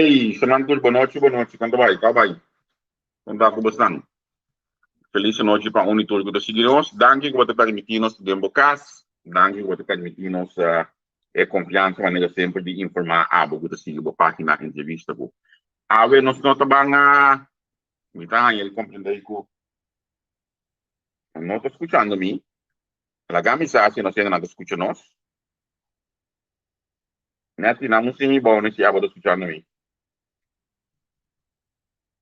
Hey, Sanantul, boa noite, quanto vai? Tá, vai. Quanto está bastante? Feliz noite para o unitor que seguimos. Danke por permitir-nos de embocas. Danke por permitir-nos confiança, maneira sempre de informar a algo que sigue a página entrevista. A ver, nós não estamos a... Me está ele compreender que não está escutando me. La mensagem não sei nada escuta nós. Neti não me sim bom nesse aba escutando me.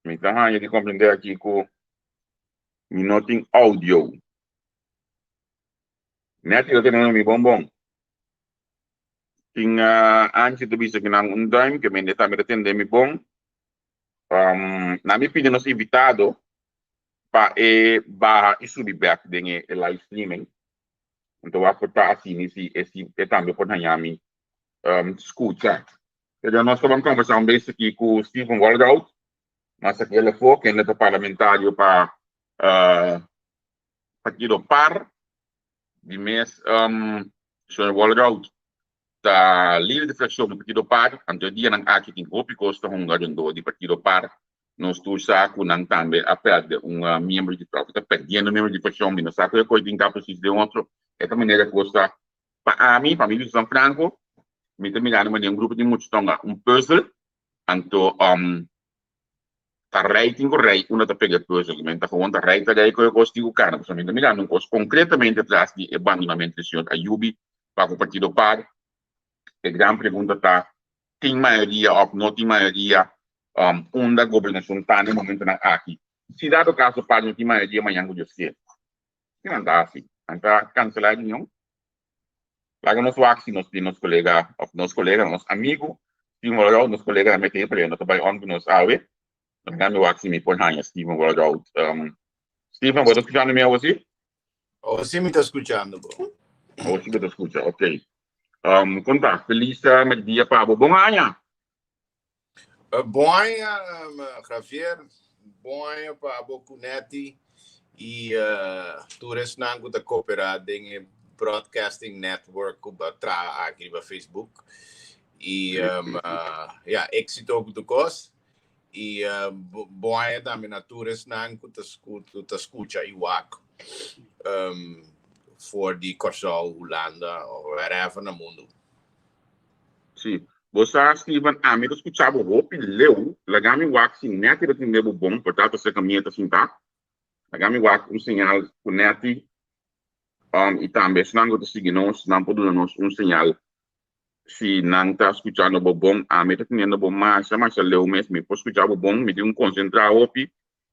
Me está ele compreender aqui que me não tem áudio. Neti eu tenho me bom. Tinha antes de bisa que não time que me está me atender me bom. Na minha opinião, nós invitado para barra e subir back de live streaming. Então, a portar assim, esse também por Miami, escuta. Então, nós vamos conversar um pouco aqui com o Stephen Waldout, mas aqui ele foi, que ele é parlamentário para Partido Par, de mês, Sr. Waldout, da líder de fração do Partido Par, então, dia não há que tem roupa costa de Partido Par, nós todos sabemos que também a perde membro de tropa, está perdendo membro de fração, não sabe que a coisa tem que precisar de outro, é da maneira que gosta. Para mim, família de São Franco, me terminar de grupo de muitos tonga, puzzle, então, tá rating correto, uma tá pega puzzle, mas tá com tá rating daí que eu gosto de cara, porque me terminar não gosto concretamente atrás de abandonamento do senhor Ayubi para o Partido Par. A grande pergunta tá, tem maioria ou não tem maioria da governação tá no momento na aqui. Se dado o caso para não ter maioria amanhã com você, que não dá assim, então cancelar de não. Laga nos waxi nos colega, nos amigo, Steven Waldout, nos colega na mete para nós trabalho on nos awe. Nós me waxi me por hanya Steven Waldout. Steven, você escutando me hoje? Sim, me está escutando, bro. Hoje me escuta, ok. Conta, feliz dia para bom ano. Bom ano, Javier. Bom ano para Bocuneti e todos nango da cooperar em Broadcasting Network para aqui no Facebook e êxito do cos e bom ano também na todos nango da escuta e waco for the Corsol, Holanda ou wherever no mundo. Sim. Você, Steven, me escutava o roupa leu, lagami wax net que tem lebo bom, portanto, essa caminha assim tá. Lagami wax sinal com net e também se não conseguir nós não podemos sinal se não está escutando bom, me está tendo bom mas leu mesmo, me posso escutar bom, me deu concentrar opi.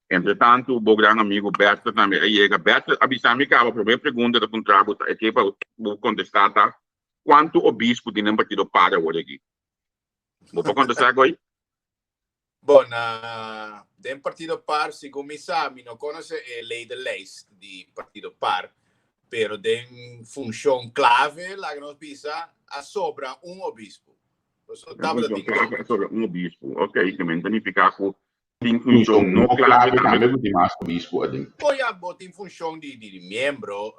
Entretanto, o meu grande amigo Berto também chega. Berto, avisar-me que a primeira pergunta do contrato é que para contestar, tá? Quanto o bispo tem no partido para hoje aqui? Vou contestar agora? Bom, no partido par, segundo me sabe, não conhece a lei de leis do partido par, pero tem função clave, lá que nós pisa, a sobra obispo. Sobre obispo, ok, que me significa que tem função não clave também do mais obispo. Poi tem função de membro,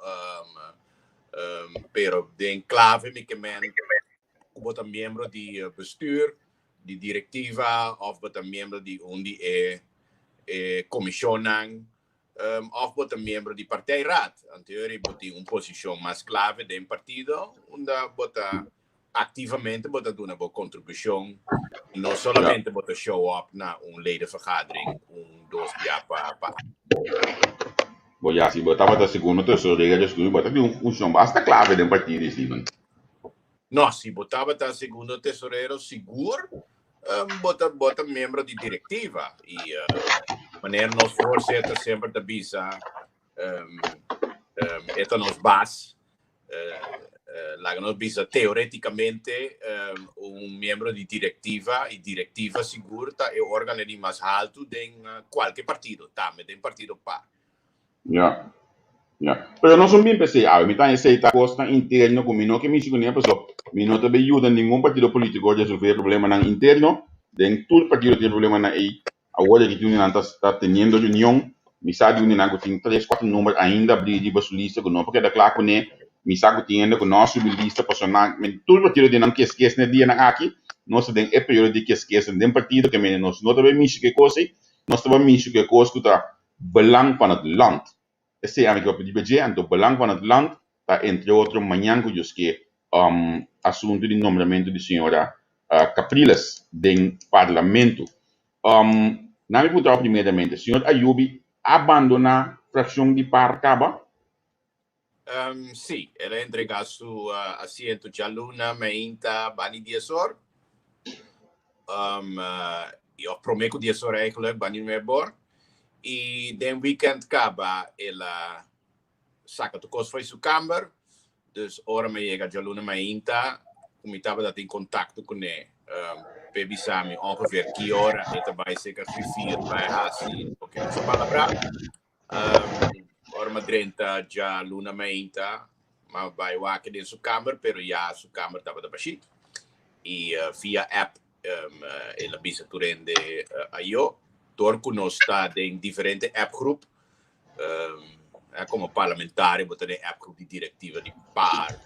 pero tem clave me que bota membro de bestuur, de directiva, of bota membro de onde commissioning, of bota membro de partijraad. Anteriormente bota posição mais clave do partido, onde bota ativamente bota doen een contribuição, não somente bota show up na ledenvergadering, dos dias para. Bom, já se botava da segunda, terceira, já bota de função basta clave do partido, Steven. Não, se botava da segunda tesoureiro seguro, bota membro de diretiva e wanneer nós voorzitter sempre da bisa, nos bas, lá nós bisa teoreticamente membro de diretiva e diretiva seguro tá é o órgão de mais alto de qualquer partido, também tem partido par. Ja. Ja, pero não são bem pessoas. Me está aceita costa interno comigo que me chega nem pessoa. Me não também ajuda nenhum partido político a resolver problema na interno. Den todo partido tem problema na aí. Agora que tu não está tendo reunião, me sabe que não tem 3-4 números ainda abrir de sua lista que não porque da claro né. Me sabe que tem ainda que nós subir lista personal. Todo partido tem não que esquece né dia na aqui. nós temos é período de que esquece de partido que nós não temos que coisa nós temos que coisa que tá belang van het land esse é que eu pedi então belang van het land tá entre outros manhã que eu que assunto de nomeamento de senhora Capriles do parlamento na minha pergunta primeiramente senhor Ayubi abandona a fração de par caba. Sì, ela entrega su assento a Luna, Mainta, Bani Diesor. Eu prometo Diesor eigenlijk, Bani Mebor. E den weekend acaba ela saca tu coisa foi su kamer. Dus ora me chega a Luna, Mainta, como estava dat in contato com ele. Pebisami ongeveer que hora, e também zeker 4 bij Hasi, porque não se palavra. Ora me drenta já Luna, Mainta. Maar bij waken in zijn kamer, pero ja, zijn kamer estava da baixi. E via app, ela bisa turende ayo, torco nos está em diferente app groep. Como parlamentar, botar em app groep de directiva de par.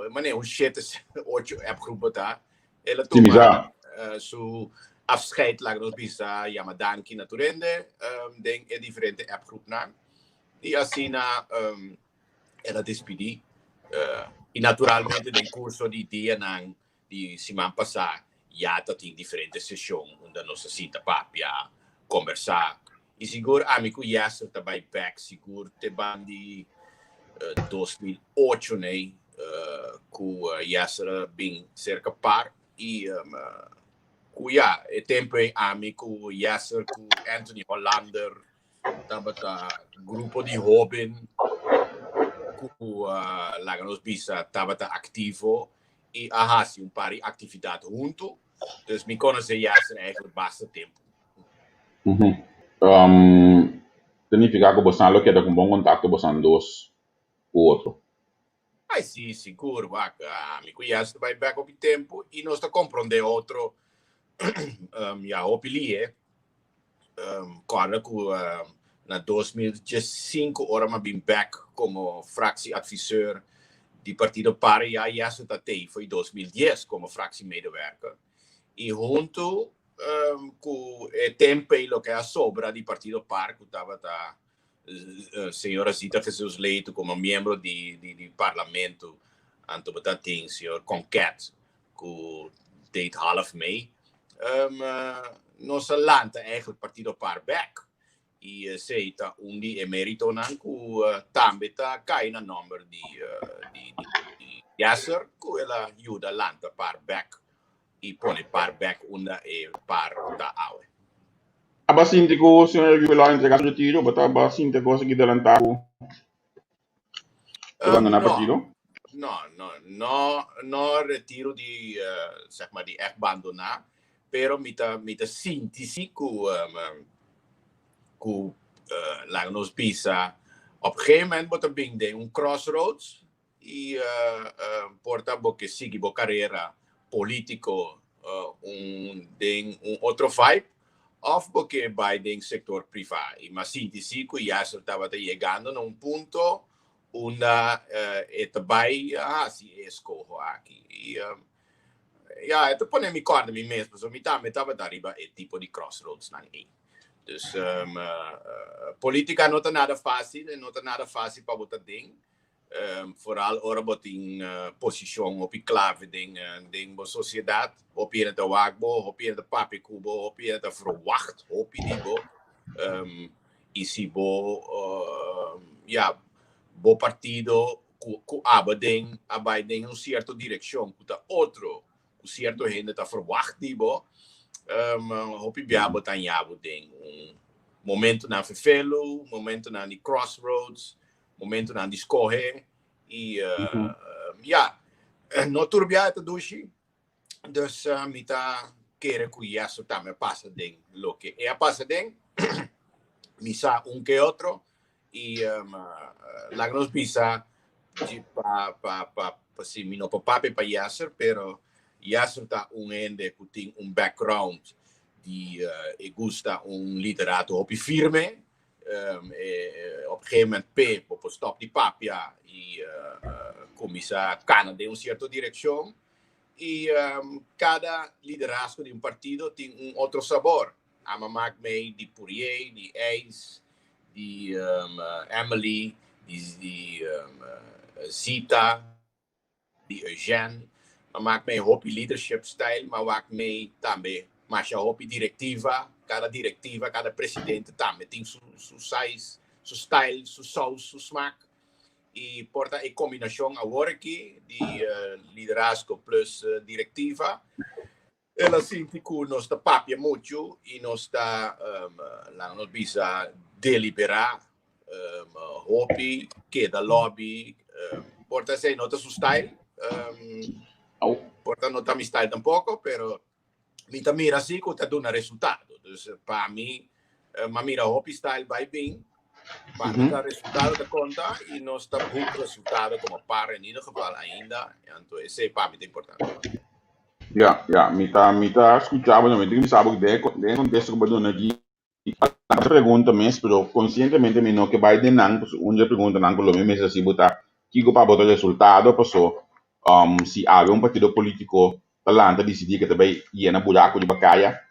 Maar nee, 8 app groepen daar. Ela toma su afscheid lang nos bisa, Yamadanki na turende, den e diferente app groep na. E assim na ela despedi. E naturalmente nel corso di dia di semana passata já tem diferentes sessões onde nós senta papia conversar e seguro amigo Yasser também back seguro te bandi 2008 né com Yasser bem cerca par e cuia e tempo amigo Yasser com Anthony Hollander também grupo di Robin lá nos bisa estava ativo e há par de atividade junto, então me conhece já eigenlijk bastante tempo. Significa que você não quer com bom contato você dois o outro. Ai sim, seguro, me conhece vai back op tempo e nós compreende outro já opilie cara com na 2005 ora me bem back como fractieadviseur di Partido Par e aí essa datei foi 2010 como fractiemedewerker e junto com o tempo lo que a sobra di Partido Par que estava senhora Zita Jesus Leito como membro di parlamento anto betating senhor Concat que deed half mee nossa lanta eigenlijk Partido Par back e seita undi emerito nanku tambeta kaina number di Yasser ku ela aiuta lanta par back e pone par back unda e par da awe. Abasinte ko senhor que lá entregar o tiro, botar abasinte ko que delantado. No retiro di zeg maar di echt abandona, pero mita sintesi ku lá nos bisa op een gegeven moment wordt er bing crossroads e porta porque sigue bo carreira político un outro vibe of porque vai ding sector privado e mas sim que já estava chegando num ponto onde vai se escolho aqui e ja, então põe me corda me mesmo so me estava arriba e tipo de crossroads na Dus politica não está nada fácil, não está nada fácil para botar ding. Vooral ora bot in posição op clave ding a sociedade, op je het waakbo, op je het papikubo, op je het verwacht, op je die bo, isi bo, ja, bo partido ku aba ding, abai ding een certo direção, ku ta outro, ku certo gente ta verwacht die bo. Hopi biabo tanhabo ding momento na fefelo, momento na di crossroads, momento na discorre e ja, no turbia te dushi, dus mita kere ku yaso tame passa ding lo que e passa ding misa un que otro e la nos pisa pa si mino pape pa Yasser, pero Yasser ta un ende que tem background di gusta un literato hopi firme op een gegeven moment Pep op een stap die papia e commissa cana de un certo direzione e cada liderazgo de partido tem outro sabor. Amamak May, de Poirier, de Ace, de Emily, de Zita, de Eugène. Amamak May hopi leadership style, maar wak mee também. Mas já hopi directiva, cada presidente também tem su size, su style, su saus, su smaak. E porta a combinação agora aqui de liderazgo plus directiva. Ela sente que nós está papia muito e nós está lá nos bisa deliberar hopi que da lobby porta sei nota su style porta nota mi style tampoco pero mi ta mira assim que está dando resultado dus para mim ma mira hopi style vai bem maar het resultado da conta e nós está boek resultado como para in ieder geval ainda então esse para mim é importante. Me tá escuchando, não me sabe que de contexto que eu dou aqui, a pergunta mesmo, pero conscientemente me não que vai de não, pues onde pergunta não que lo mesmo assim botar, que para botar resultado, passou, se há partido político talanta decidir que também ia na buraco de bacaia,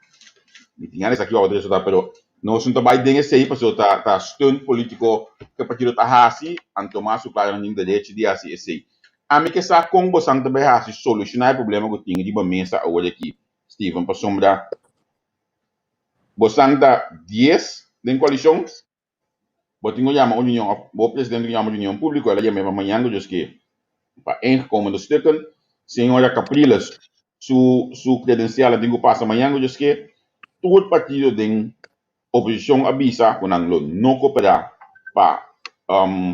e tinha essa aqui outro resultado, pero não se vai de esse aí, passou tá stunt político que partido tá assim, Tomás o claro não direito de assim esse a mim que sa com você também assim solucionar o problema que tinha de mesa hoje aqui, Steven, para sombra você anda 10 de coalição, você não chama união, o presidente chama união pública, ela chama amanhã que para ingekomen stukken, senhora Capriles, su credencial dingo passa amanhã que todo partido de oposição avisa quando não cooperar para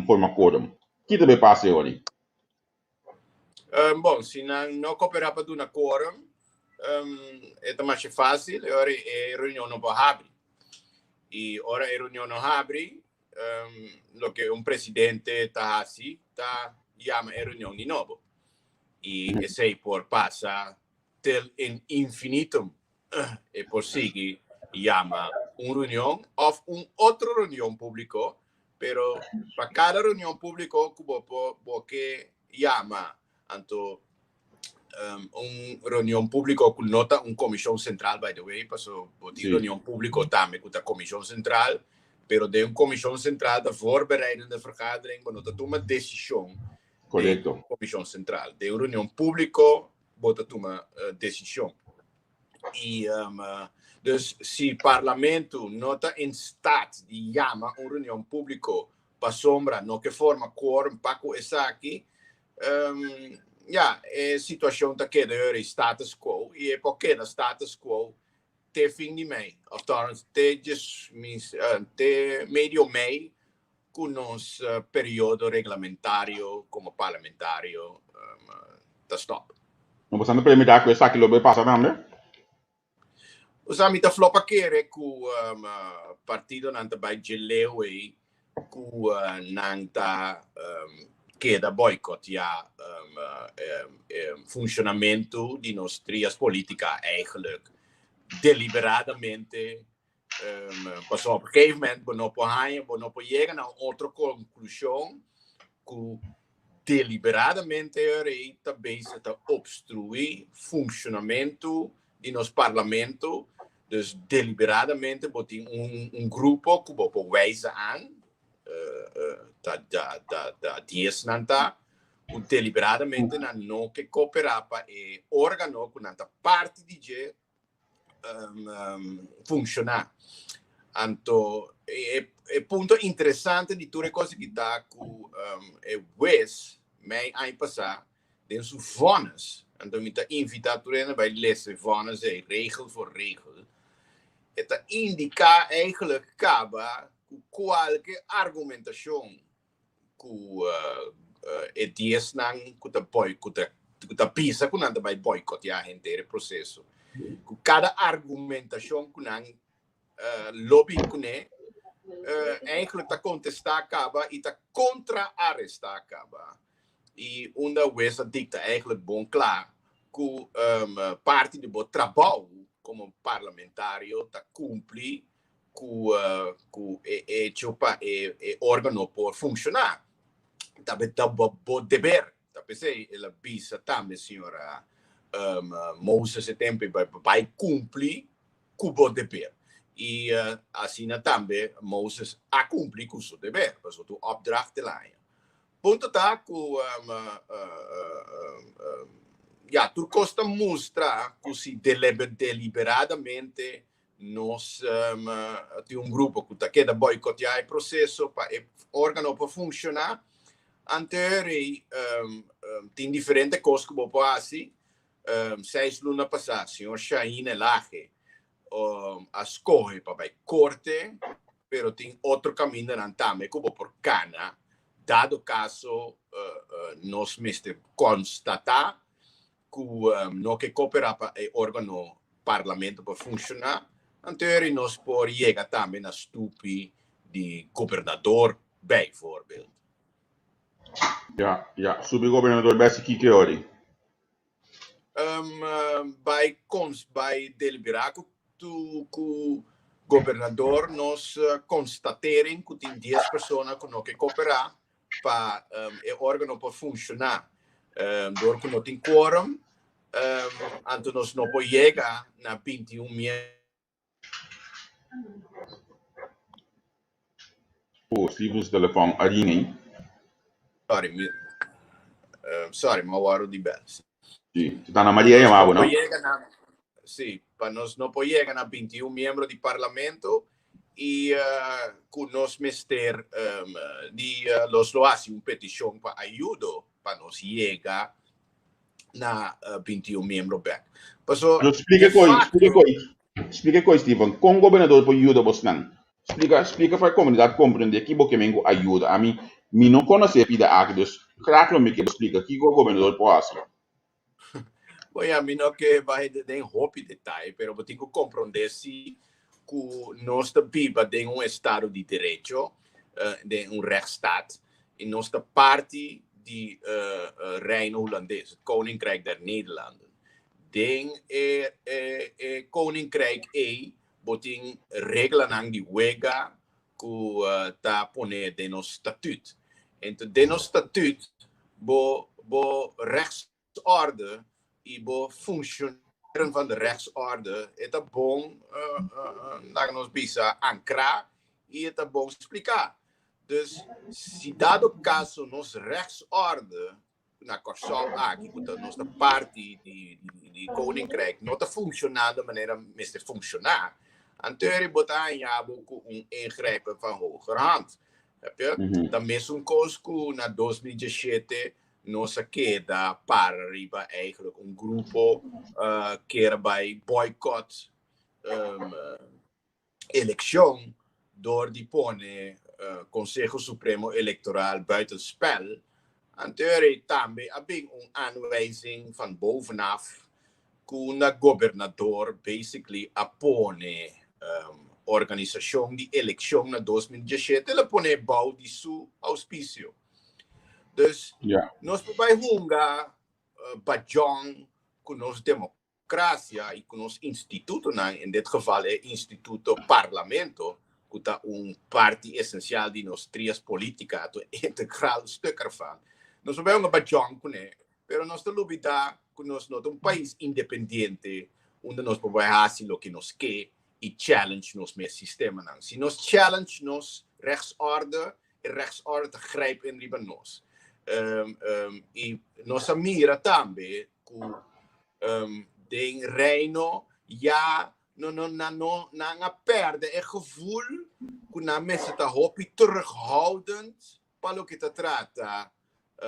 formar quórum. Que também passa hoje? Bom, se não cooperar para dar quórum, é mais fácil, agora a reunião não pode abrir. E agora a reunião não abre, o que presidente está assim, chama a reunião de novo. E esse aí por passar tel infinitum, e por seguir, chama reunião ou outra reunião pública, pero para cada reunião pública, porque chama anto reunião pública com nota comissão central, by the way, passo die reunião pública também com a comissão central, pero de comissão central da voorbereidende vergadering, maar nota toma decisão de comissão central, de reunião pública, bota toma decisão. E dus se parlamento nota em staat de chama reunião pública para sombra, no que forma quórum, paco essa aqui, é situação da que é status quo e é porque da status quo te fim de mei, of trouwens te medio mei com nos período regulamentário como parlamentário da stop. Não você não permitir que essa aquilo vai passar também? Usami ta flopa kere ku partido nanta by Gelewe ku nanta che da boycott funzionamento di nostre politica eigenlijk deliberadamente passò op een gegeven moment bonopo llegan a otra conclusión que deliberadamente está bezig te obstruir funcionamento di nos parlamento dus deliberadamente botin grupo que bopo wijzen aan da 10 nanta deliberadamente na no che cooperava e organo con nanta parte di je funziona anto e punto interessante di tutte cose che da cu e wes mai ai passar den su vonnis en dan moet invitatorenen bij lessen van ze regel voor regel. Het indica eigenlijk kaba qualche argumentação ku e dies nang kuta boycott kuta pisa kunanda by boycott ja inteiro processo. Ku cada argumentação kunang lobby kune eigenlijk ta contestar kaba e ta contra-arrestar kaba. E onda wesa dicta eigenlijk bom claro que parte do trabalho como parlamentário tá cumpre com e órgão por funcionar também tá bom dever tá pensei ela bisa também senhora Moses tempo vai cumprir com o dever. E assim também Moses a cumprir com o seu dever, com a sua opdracht lá. Ponto tá com tu costa mostrar que se deliberadamente nós tem grupo que está querendo boicotear o processo para o órgão para funcionar. Anterior tem diferentes coisas que vou fazer. 6 lunas passadas, senhor Shahin Elaje escolhe para corte, pero tem outro caminho também, como por cana, dado caso nós mesmo constatar que não que cooperar para o órgão parlamento para funcionar, anterior nós por chegar também na estupe de governador, bijvoorbeeld. Ja, subgovernador Bessie Kikeori. Bij deliberar que o governador nos constateren que tem 10 pessoas que não querem cooperar para o órgão para funcionar. Door que não tem quórum, então nós não podemos chegar na 21 membros. Stevens telefone a ringe. Sorry, ma guardo di bello. Sì, sta na Maria chiamavo, no? Sì, para nós não podemos chegar na 21 membros do parlamento e com nós mester los lo hace petição para ajuda para nós chegar na 21 membros back. Explica coi, Steven, com o governador por ajuda você não. Explica para a comunidade compreender que você mengo ajuda. A mim não conhece pida aqui, dus claro me que explica que o governador pode fazer. Bom, a mim não que vai ter roupa detalhe, pero eu tenho que compreender se que nós vivemos em estado de direito, de rechtsstaat, e nós parte de Reino Holandês, het Koninkrijk der Nederlanden. Den Koninkrijk boting regelen aan die wega que ta pone de nos statuut. En de nos statuut bo rechtsorde e bo functioneren van de rechtsorde het bom na nos bisa ancrar e het bom explicar. Dus se dado caso nos rechtsorde na Corsal aqui que nossa parte de Koninkrijk não está funcionando da maneira que funcionar. Anterior botar em abo com ingrepen van hoger hand. Dan mesmo coisa que na 2017 nossa queda para arriba eigenlijk grupo que era bij boycott eleição door die pone Conselho Supremo Eleitoral buitenspel. Anterior também havia aanwijzing van bovenaf que o governador basically apone organização de eleição na 2017, ele pone bouw de seu auspício. Dus nós podemos hungar bajong com nossa democracia e com nosso instituto, em dit geval é Instituto Parlamento, que é parte essencial de nossas trias políticas, um integral stuk ervan. Nós podemos bajong com ele, pero nós temos que nós não país independente, onde nós podemos fazer o que nós queremos e challenge nos mesmo sistema. Se nós challenge nos rechtsorde, e rechtsorde grijpt in riba nós. E nossa mira também que de reino já não perde o gevoel que na mensen está terughoudend para o que te trata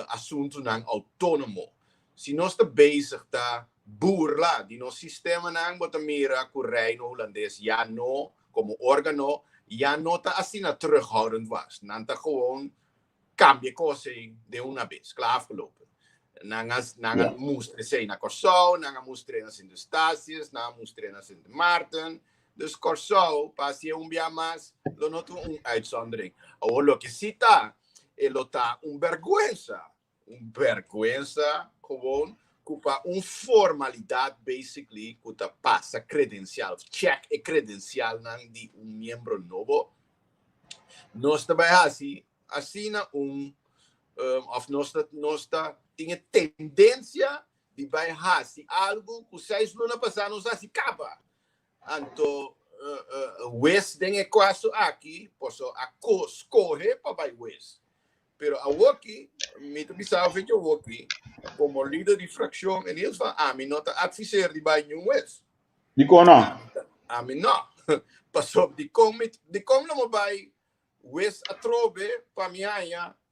assunto autónomo. Se nós estamos bezig tá burla de nosso sistema não bota mira que o reino holandês já não como órgão já não está assim terughoudend was, não está gewoon cambia coisa de uma vez, claro afgelopen. Não mostra se na Corsau, não mostra na Sint-Eustatius, não mostra na Sint Maarten. Dus Corsau passa dia mais, lo noto uitzondering. O lo que sim está, ele está vergüenza gewoon culpa formalidade basically que tá passa credencial, check e credencial de membro novo. Nós também assim of nós tinha tendência de vai hasi algo que 6 lunas passaram nos assim capa. Anto West tem quase aqui, posso a escorrer para vai West. Pero a Woki, me to bisau feito Woki, como líder de fração, e eles falam, a mim não tá advisor de vai New West. Dico não. A mim não. Passou de como não vai West a trobe para minha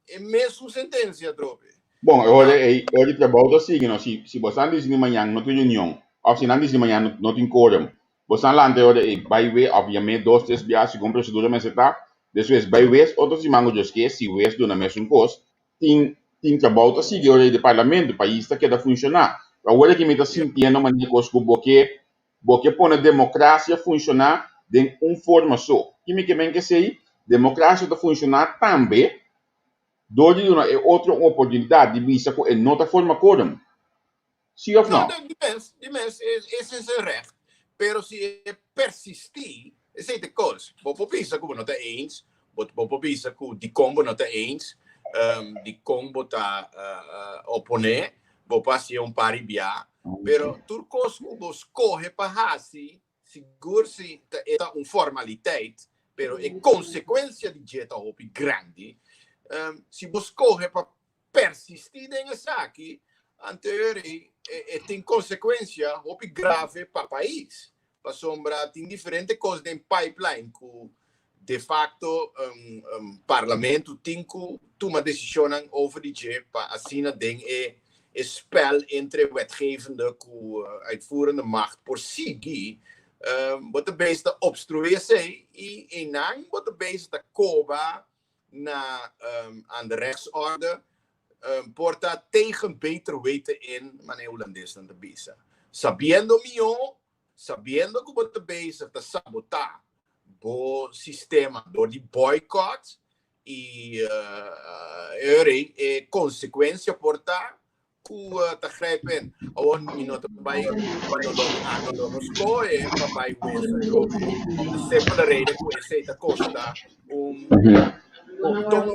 e mesmo sentença a trobe. Bom, hoje trabalho assim, não, se você não diz de manhã não tem reunião, ou se não diz de manhã não tem quórum, você não lande hoje vai ver, obviamente, 2, 3 dias, se com procedura mas está, depois vai ver, outros se mango just que se West do na mesma coisa, tem trabalho assim, hoje de parlamento, o país está que dá funcionar. Agora que me está sentindo, mas de coisa porque põe a democracia funcionar de forma só. Que me que sei, democracia está funcionar também. Doordat je outra oportunidade de visa com outra forma quórum. Sim ou não? De mens esse é seu recht. Pero se persistir, esse é de coisa. Vou pensar como não está eens, vou pensar que de combo não está eens, de combo está oponer, vou passar paribia. Pero turcos vos corre para assim, seguro-se é uma formaliteit, pero é consequência de jeta hopi grande. Se você corre para persistir nessa aqui, anteriormente tem consequência hopi grave para o país. Para sombra tem diferentes coisas em pipeline que de facto parlamento tem que tomar decisão over die para assim tem spel entre wetgevende e uitvoerende macht por seguir wat de beste obstrueren e não wat de beste koba aan de rechtsorde porta tegen beter weten in mijn Holandês dan de bisa. Sabiendo que wat de beste te sabotar bo sistema door die boycott e consequência porta te grijpen. Gewoon minuut bij quando lo scoe papai questo om de simpele reden que aceita costa tom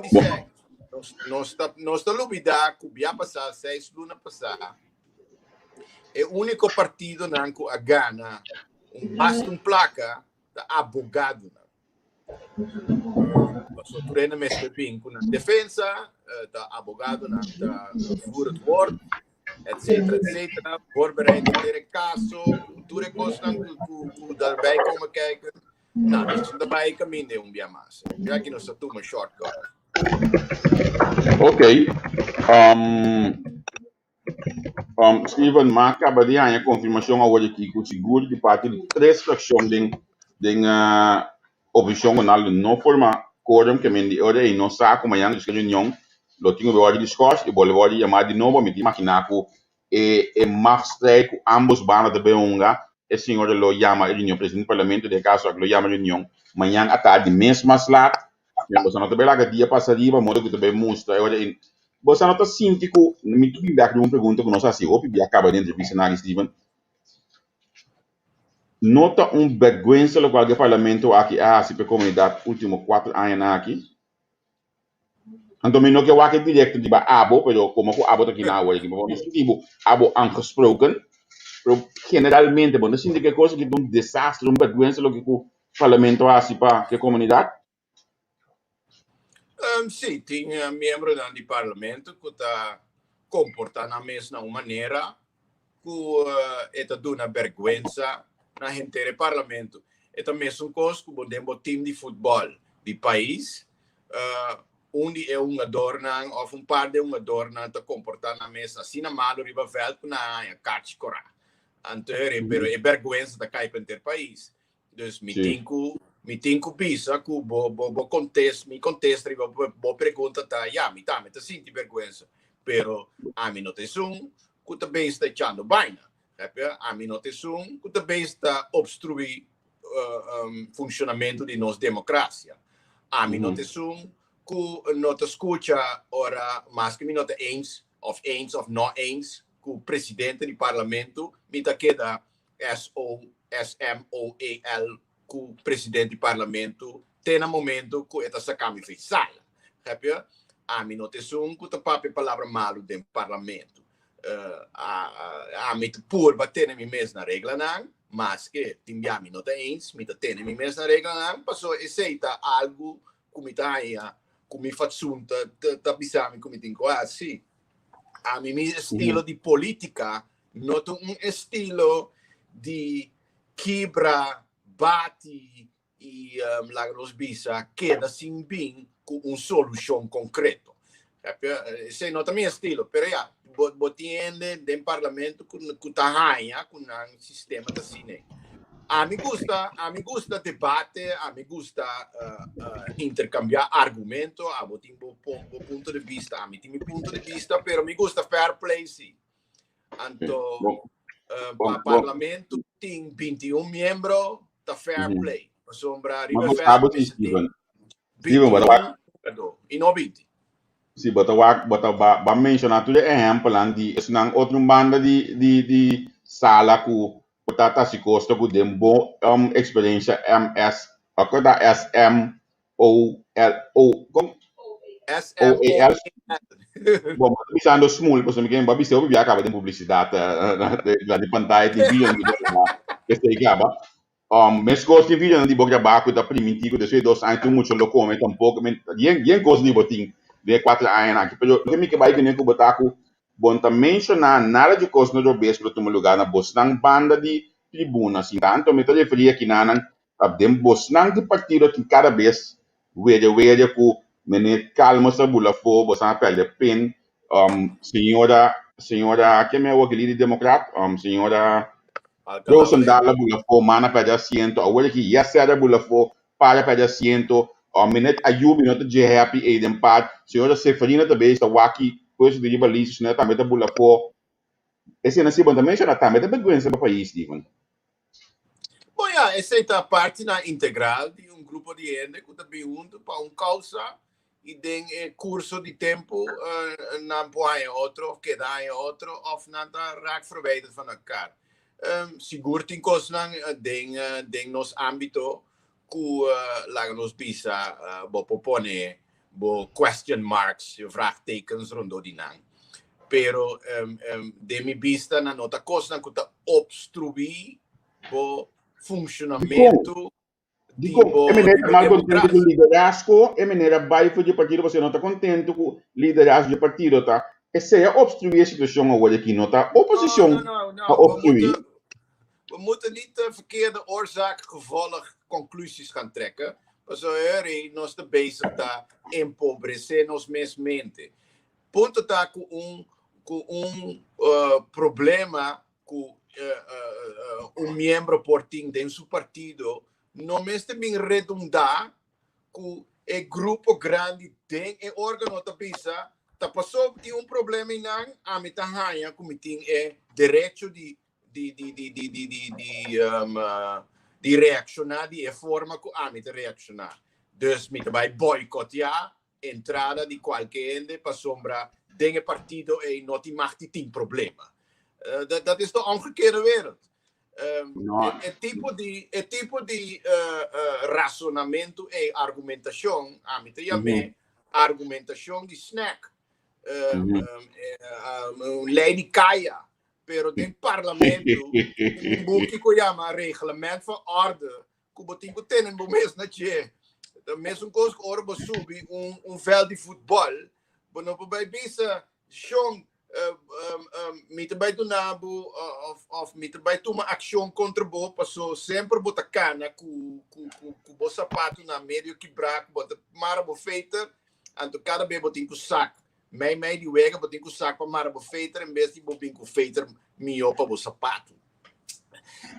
de sei. Nós está lubida que ia passar 6 lunas passar. É o único partido nanco a Gana basta placa da abogado. Passou treina mesmo bem com a defesa da abogado na fura do word, etc. Voorbereid ter caso, tudo coisa que daarbij komen kijken. Nou, dat is daarbij caminho dia mais. Já que nós estamos uma shortcut. Ok. Steven, maar acaba de ganhar confirmação agora aqui que o seguro de parte de 3 fracções de oposição não forma quórum que me ora e não sabe como é que a reunião lo tinha agora discusso e vou chamar de novo me imaginar que magistrado com ambos bandas de Beunga e senhor lo chama a reunião presidente do parlamento de caso lo chama a reunião amanhã à tarde mesmo slot e você não também lá que dia passaria modo que também mostra agora você não está sentindo que me tudo back de uma pergunta que nós assim ou que acaba de entrevista na Steven nota vergüenza lo qual o parlamento aqui se para a comunidade último 4 anos aqui então não que eu aqui direto de abo pero como o abo aqui na hora que vamos tipo abo angesproken pero generalmente bom assim que coisa que um desastre vergüenza lo que o parlamento assim para a comunidade Sim, tinha membro do parlamento que está comportando na mesma maneira que está dando vergüenza na gente do parlamento. É a mesma coisa que o time de futebol do país, onde é um adornan ou par de adornan está comportando na mesma assim na malo riba veld na carta cora. Anterior, pero é vergüenza da cai para o país. Dus me tenho pisa que bo contexto bo pergunta tá me tá senti vergüenza pero a mim não tem que também está echando vaina a mim não tem que também está obstruir funcionamento de nossa democracia a mim não tem que não te escuta ora mas que me não tem eens of não eens que o presidente do parlamento me tá queda SMOAL que o presidente do parlamento tem no momento que está sacando em sala. A mim não tem que tapar a palavra malo do parlamento. met pur bater mi mes na regla nang, mas que timbiami não tem eens, me tem mi mes na regla nang, passou aceita algo como tá aí, como fatsunta, tá bisami como tem quase. A mi estilo de política, não tem estilo de quebra, bate e lagros bisa queda sem bem com solução concreta. Esse não é meu estilo, pero já, botiende do parlamento com tahanha, com um sistema assim, né? A mim gusta debate, a mim gusta intercambiar argumento, a mim tem ponto de vista, a mim tem ponto de vista, pero me gusta fair play, sim. Então, o parlamento tem 21 membros, tá fair play. Sombra Mas Gustavo, Steven, e não 20. Sim, bota mencionar tudo exemplo de senang outro banda de sala que tá se costa com dem bom experiência MS acorda SM O L O com OAL. Bom, pensando small, posso me quem babi se eu acaba de publicidade lá de pantalla de vídeo que se acaba. Mas coisa de vídeo de boca baco da primitivo de dois anos muito louco, mas tampouco, bien coisa de botin de 4 anos aqui, pero o que me que vai que nem que botar com bom também mencionar nada de coisa no bes para tomar lugar na bosnang banda de tribuna, assim, tanto me tô referindo aqui na dem bosnang de partido que cada vez veja com menet calma sa bula fo bosan pele pin senhora que me o líder democrata senhora Rosendala bula fo mana pede asiento a wele que yes era bula fo para pede asiento menet ayubi not de happy eden part senhora Seferina também está waki coisa de balices né também da bula fo esse nasi bom também já também da vergonha para país Steven. Bom, essa é a parte integral de grupo de gente que está junto para causa e tem curso de tempo não põe outro, que dá em outro, ou não está raak verwijderd van elkaar. Seguro tem coisas tem nos âmbito que lagen nos bisa bo propone bo question marks, vraagtekens rondom die nang. Pero de mi vista na nota coisa que está obstruir bo funcionamento. Digo, é maneira mal contente com o liderazgo, é maneira baixo de partido, você não está contente com o liderazgo de partido, tá? Essa é obstruir a situação agora aqui, não tá? Oposição a obstruir. We moeten niet verkeerde oorzaak-gevolg-conclusies gaan trekken. Maar zo nós te bezig tá empobrecer nos mesmente. Ponto tá com problema com membro portinho de seu partido não mesmo bem redundar que o grupo grande tem e órgão da pisa tá passou de problema não a mim tá hanha como tem direito de reaccionar de forma que a mim reaccionar. Dus me vai boicotear entrada de qualquer ende para sombra de partido e não te mag tem problema. Dat is de omgekeerde wereld. Het tipo de razonamento e argumentação, a mim te argumentação de snack, lei de caia, pero den parlamento, boek que chama reglamento van orde, que botinho tem no mês na tje, mesmo coisa que orbo subi veld de futebol, não vai bisa chão met bij doen nabu of met bij doen uma ação contra bo passou sempre bota cana com bo sapato na meio quebrar bota marabo feita anto cada vez botin com saco mij die wegen botin com saco para marabo feita em vez de bobin com feita mio para bo sapato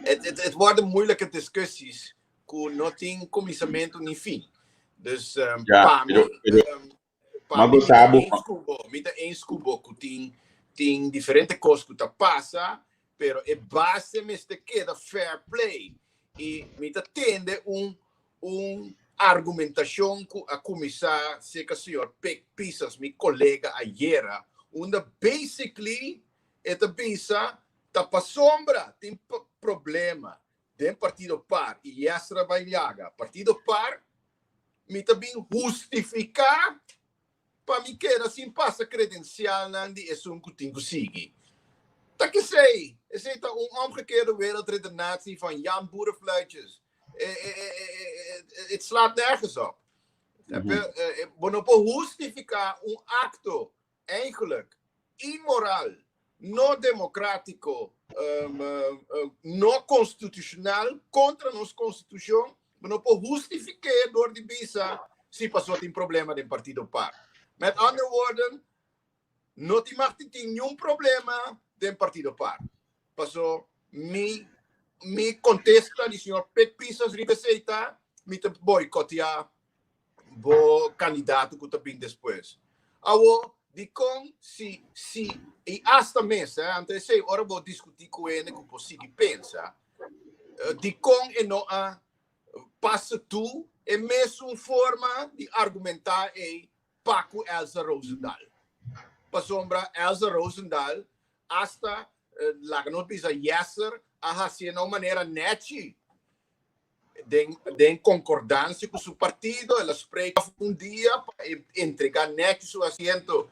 het worden moeilijke discussies que não tem começamento nem fim dus para mim em scubo que tem diferentes coisas que passa, pero é base mesmo que da fair play e me tende argumentação que a começar se que o senhor Pisas, meu colega ayer, onde basically esta pisa tá para sombra tem problema tem partido par e essa vai ligar partido par me também justificar para mim que assim passa credencial nandi é um que tem que seguir Dat que sei. Is het een omgekeerde wereldredenatie van Jan Boerenfluitjes. Het slaat nergens op. Bonopo justifica un acto eigenlijk immoral, no democrático, no constitucional contra nossa constituição, bonopo justificar door die visa se passou tem problema do partido par. Met andere woorden, não te mag nenhum problema do partido par. Passou me contesta o senhor Pek Pisas Ribeceita, me te boicotear o candidato que também depois. Awo, di com se e hasta mesa, antes sei, ora vou discutir com ele que você pensa. Di com e não a passa tu é mesmo forma de argumentar e Paco Elsa Rosendahl. Passombra Elsa Rosendahl hasta la notícia Yasser a de uma maneira neti de concordância com seu partido, ela spreekt dia para entregar neti seu assento.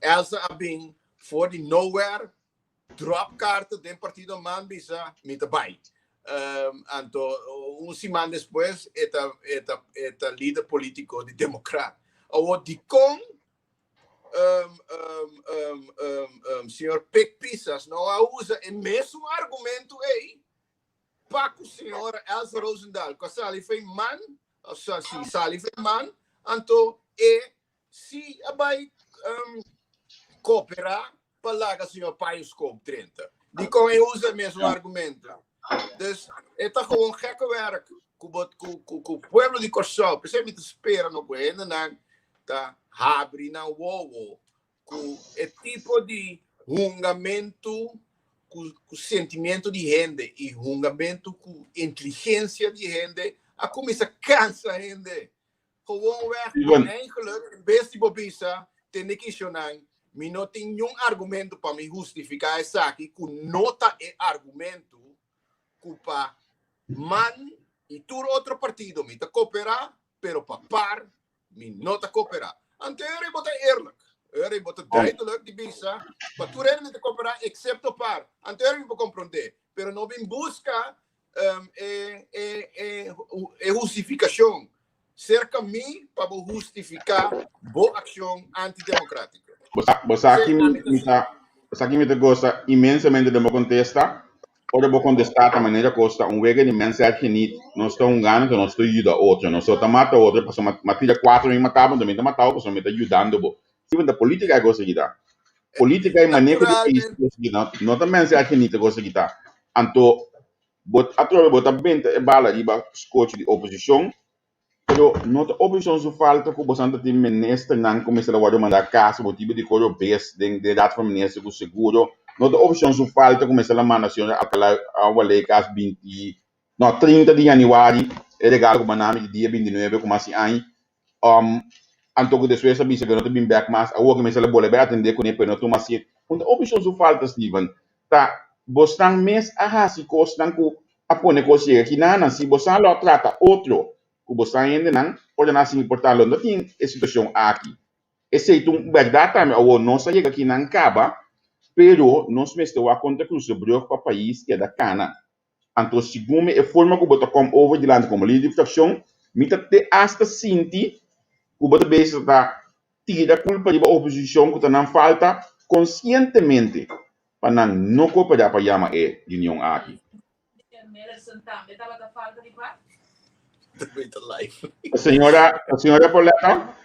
Elsa Abin for the nowhere drop carta do partido Manbisa met erbij. Então, semana depois, é líder político de democrata. O de com senhor Pek Pisas não usa o mesmo argumento aí para a senhora Elsa Rosendahl, que Sali foi man, se Sali foi man, então se vai cooperar para lá que o senhor Paios Scope 30. Die kon hij usa o mesmo argumento. Dus é gewoon gekke werk. O pueblo de Corsol, precisa espera no bueno, tá abre na wowo, com é tipo de julgamento, com sentimento de gente e julgamento com inteligência de gente, a começa cansa gente. Gewoon weg, eigenlijk, beste bobisa, tem que questionar. Me não tem nenhum argumento para me justificar isso aqui, que nota é argumento, que para man e todo outro partido me tá cooperar, pero para par, me não tá cooperar. Então, eu vou eerlijk. Eu vou duidelijk de visa, para tu me tá cooperar, excepto par. Então, eu vou compreender. Pero não vem buscar justificação. Cerca mim para justificar boa ação antidemocrática. Você aqui me gosta imensamente de me contestar. Ora vou contestar da maneira que gosta wege de mensagem que niet não estou ganhando, não estou ajudando outro, não estou mata outro, porque matilha 4 me matavam, também matar, porque me está ajudando. Se a política é gosta de dar. Política é maneira de gosta de não também mensagem que niet gosta de dar. Então, através bota bem bala de escote de oposição. Pero não a oposição só falta que você tem ministro não começa a mandar caso o tipo de coisa bes de data para ministro com seguro. Não a oposição só falta começar a mandar aquela lei caso 30 de janeiro é legal como nome dia 29 como assim aí então que depois sabe se não tem back mas a outra começa a bola bem atender com ele pero não mas a oposição só falta Steven tá você mês se costa com a pôr coisa aqui não se você não trata outro que você ainda não pode não se importar não tem a situação aqui esse é um verdade também ou não sai aqui não acaba pero nós mesmo a conta que o sobre para o país que é da cana então segundo a forma que você come over de lado como líder de fração me te hasta senti que você bem está tira culpa de oposição que não falta conscientemente para não cooperar para chamar de união aqui a senhora Pauleta?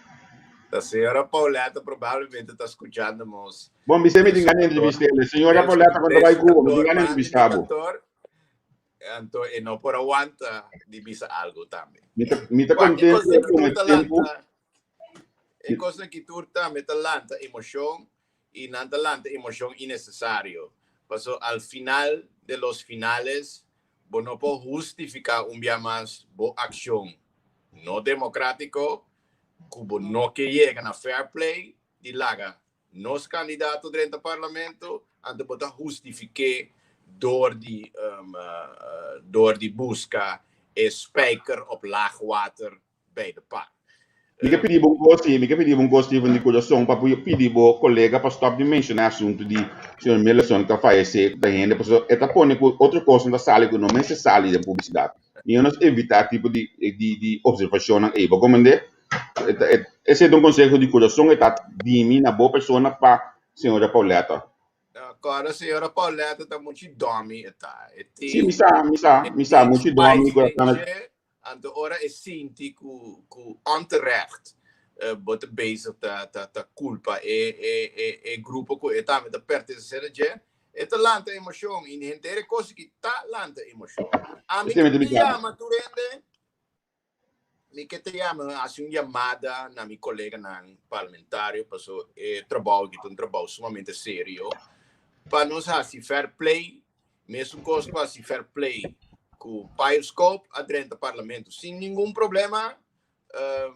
A senhora Pauleta provavelmente está escutando nós. Bom, me tem engano entrevista. A senhora Pauleta quando vai Cuba, me engano entrevista. Então, e não por aguanta de visa algo também. Me tá contente com o tempo. É coisa que tu também talanta emoção e não talanta emoção innecessário. Passou al final de los finales no puedo justificar un día más boa acción no democrático como no que llegan a fair play de laga nos candidatos dentro del parlamento antes de justificar door die busca speaker op laag water bij de park. Mi che pedi un gosto di coração para pedir bo colega para stop de mencionar assunto de senhor Melson que faz esse da gente, porque é tapone com outra coisa da sala que não é se sala de publicidade. E nós evitar tipo de observação na eba, como esse é um conselho de coração é tá de mim na boa pessoa para senhora Pauleta. Agora a senhora Pauleta está muito dorme, tá? Sim, mi sa muito dorme coração. Anto ora é sinti que onterecht bota bezig ta culpa e grupo que está met pertencer je e ta lanta emoção in hentere coisa que ta lanta emoção. A mim que te chama tu rende mi que te chama assim chamada na mi colega na parlamentário passou trabalho que um trabalho sumamente sério para nós assim fair play mesmo coisa assim fair play com Periscope dentro do parlamento sem nenhum problema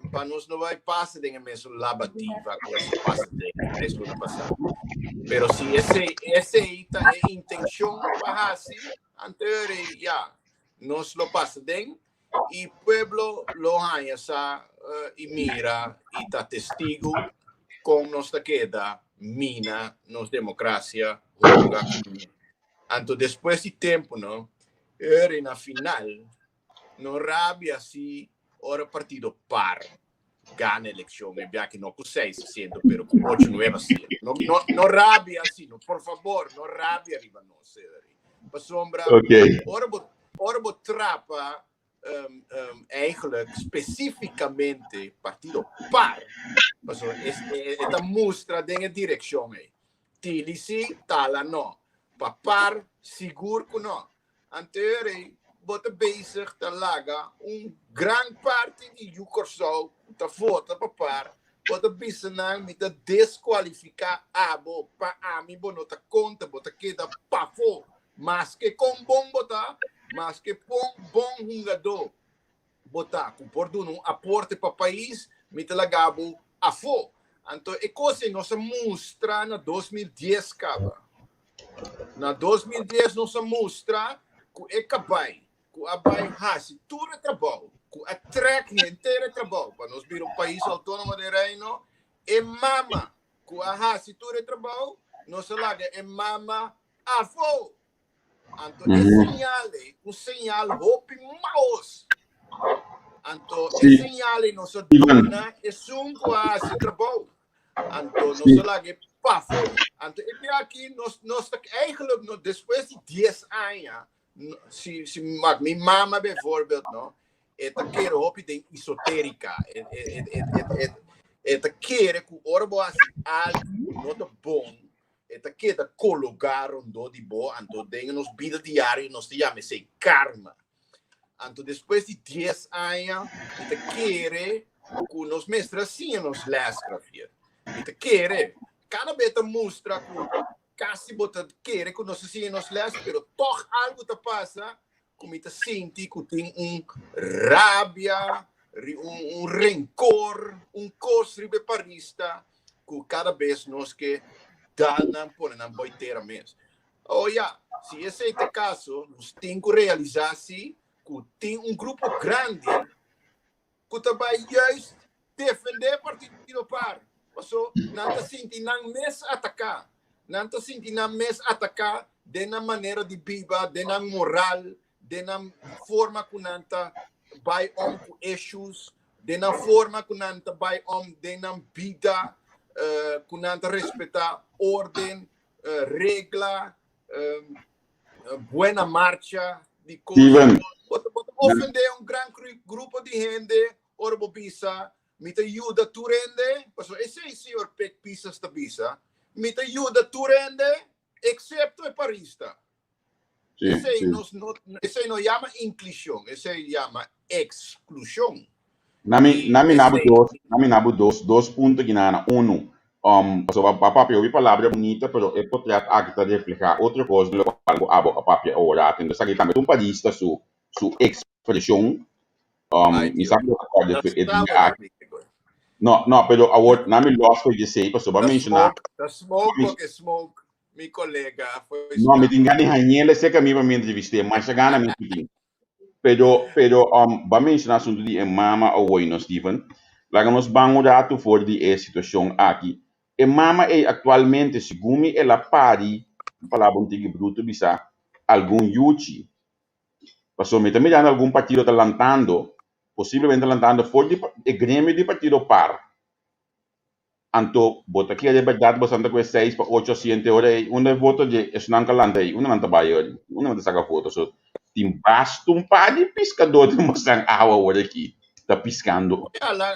para nós não vai passar de mesmo labativa com esse passa de isso não passar. Pero se esse é intenção para assim anterior já nós lo passa de e pueblo lo hanya sa e mira e tá testigo como nós tá queda mina nos democracia anto depois de tempo não era na final no rabia assim ora partido par ganha eleição e via que não com 6%, pero com 8 não é assim no rabia assim por favor no rabia arriba não sei para sombra ora bo trapa eigenlijk specificamente partido par esta mostra dessa direção aí tilisi tala no par seguro que não anterior bota bezig te laga grande parte de Jucorsou te vota para par bota bisanang met te desqualificar abo pa ami bonota conta bota queda pafo mas que com bom botar mas que bom jogador botar com por um aporte para o país met lagabo afo então é coisa nossa mostra na 2010 cava na 2010 nossa mostra que é capaz que abai hasi tudo é trabalho que a trek inteira é trabalho para nós vir um país autônomo de reino é mama que a hasi tudo é trabalho nossa laga é mama afo então é sinal hope maus então é sinal nossa dona é sunco a hasi trabalho então nossa laga é pafo então é aqui nós eigenlijk nog depois de 10 anos se minha mama bijvoorbeeld no eta keer hoop je esotérica eta keer que orbo assim algo not bom eta keer da colocaram do de bo anto den nos vida diário nos chama se karma anto depois de 10 anos eta keer que nos mestra assim nos lesgrafia eta keer cada beta mostra casi bota querer que nós assim nos les, pero toch algo te passa, como te senti que tem rabia, rencor, cosribe parista, que cada vez nós que dá por na boiteira mesmo. Oh ja, se esse é o caso, nós temos que realizar que tem grupo grande que também juist defender partido par. So, não te senti não mes atacar. Não te senti não mes atacar de uma maneira de viva, de uma moral, de uma forma que não te vai com issues, de uma forma que não te vai de uma vida, que não te respeita ordem, regra, buena marcha, de coisas. Ofender grande grupo de gente, orbo bisa, mit ajuda tu rende, esse é o senhor pek pisas ta bisa, mit ajuda tu rende, excepto é parista. Esse não chama inclusão, esse chama exclusão. Nami nabu dois pontos que na uno. Papel é palavra bonita, pero é pode acta reflejar outra coisa no algo a papel ora, então sabe também parista su expressão. No, pero award namin lost ko say pa so ba mencionar. The smoke, mi colega foi. No, me tingani hanyele se que mi ba me entrevistei, mas chegana mi pedi. Pero ba mencionar assunto de mama ou no Steven. Lá nos vamos dar tu for de situação aqui. E mama é atualmente, segundo me, ela pari, palavra antiga bruto, bisa, algum yuchi. Passou me também dando algum partido tá lantando, possivelmente lantando for de grêmio de partido par. Anto, bota aqui a verdade, bastante com 6 para 800 horas, uma voto de esnanca lanta aí, uma manta baio, uma manta saca foto, so, timpas, tumpa de pescador, de mostrar água hora aqui, tá piscando. Ela,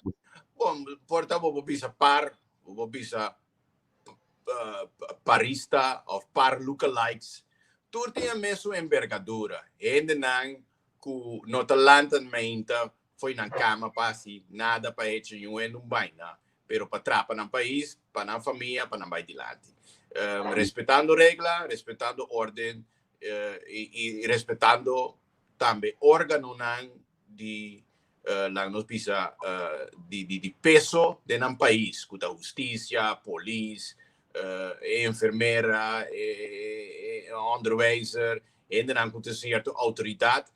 bom, porta vou bisa par, vou bisa parista of par lookalikes. Tudo tem a mesma envergadura. Ainda não que no talento meinta foi na cama para assim, nada para hecho nenhum não vai na, pero para trapa no país, para na família, para não vai dilante. Respeitando regra, respeitando ordem e respeitando também órgão de la nos bisa di peso de un país, con la justicia, police, enfermera, onderwijzer, en dan con una cierta autoridad,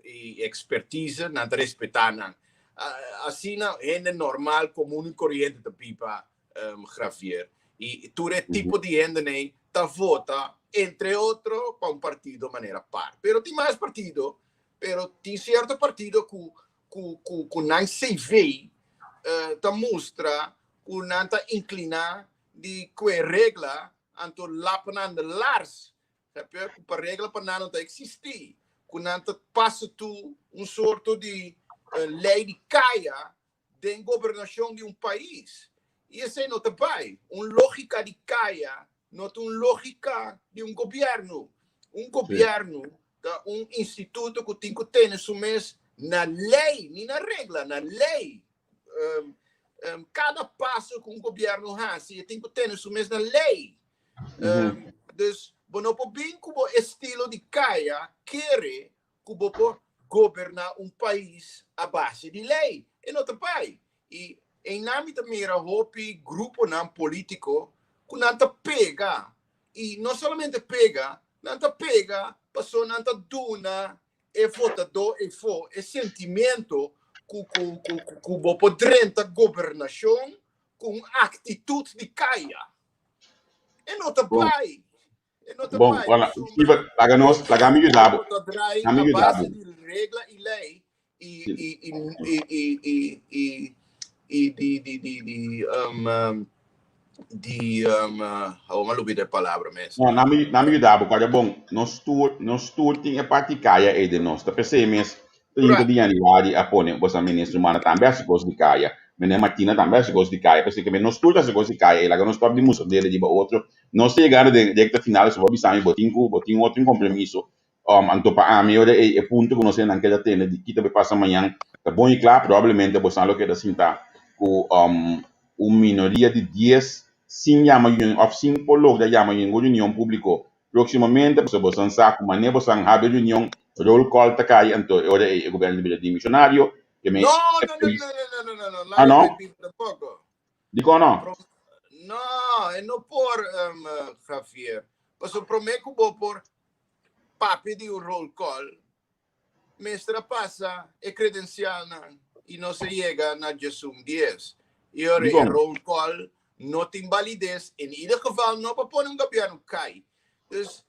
y expertise, dan respetar. Así es normal, común y corriente de pipa, Javier. Y tú eres tipo de gente que vota, entre otros, para un partido de manera par. Pero hay más partido, pero hay cierto partido que não se vê, mostra que não está inclinado de que regra anto lapan de lars, sabe? Que a regra para não existir, que não passa tu sorto de lei de caia de governação de país. E esse não vai, lógica de caia, não é lógica de governo. Governo, instituto que tem que ter no mês na lei, nem na regra, na lei. Cada passo que governo faz, tem que ter isso mesmo na lei. Então, não pode bem como estilo de caia querer que você governar país a base de lei. E não te vai. E em nome da minha grupo não político, que não te pega. E não somente pega, não te pega, passou não te duna, e votador e for e sentimento que poder a governação com atitude de caia. E não te vai. Bom, olha, Laganos, Lagami Yudabo. A base de regra e lei maluco de palavra mesmo. Não, não me Yudabo, cara, bom, nós tem a parte caia aí de nós, tá pensei mesmo, 30 de januário, a pôr, você ministro humana também se gosta de caia, mas Martina também se gosta de caia, pensei que nós todos se gosta de caia, e Laganos pode música dele de outro, nós chegando de reta final, se vamos sair, botinho outro compromisso, anto para a minha é ponto que nós não quer ter, de que também passa amanhã, tá bom e claro, provavelmente você não quer assim, tá, com minoria de 10 sin llama of sin polo da llama en unión público próximamente pues bosan sa kuma ne bosan habe unión roll call ta kai anto ora e governo di dimissionario che me No. Ah, no? Tampoco. Dico no. No, e non por Javier. Pues prometo por papi di un roll call. Mestra passa e credencial e não se llega na Jesum 10. E ora o roll call não tem validez. Em ieder geval, não para pôr governo cai. Dus,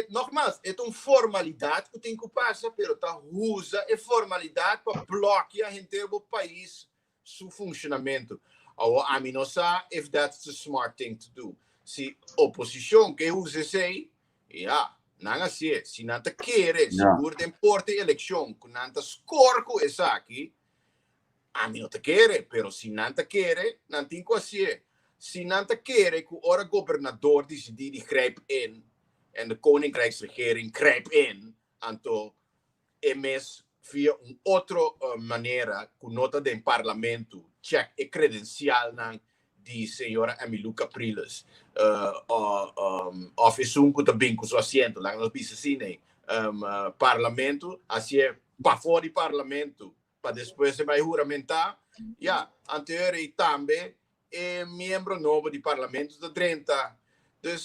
nogmaals, é uma formalidade que tem que passar, pero tá usa é formalidade para bloquear o país seu funcionamento. A mim não sabe if that's the smart thing to do. Se oposição que usa sei, não assim, se não te quer, seguro de importa eleição, que não te escorco essa aqui, a mim não te quer, pero se não te quer, não tem que assim. Se não te quer, que o governador decidir de grijp in, en de koninkrijksregering grijp in, anto MS via outra maneira, com nota do parlamento, check e credencial de senhora Emilu Capriles, office que também com seu assento, lá nos bisa assim, parlamento, assim para fora do parlamento, para depois se vai juramentar, anterior e também é membro novo do parlamento de 30. Então,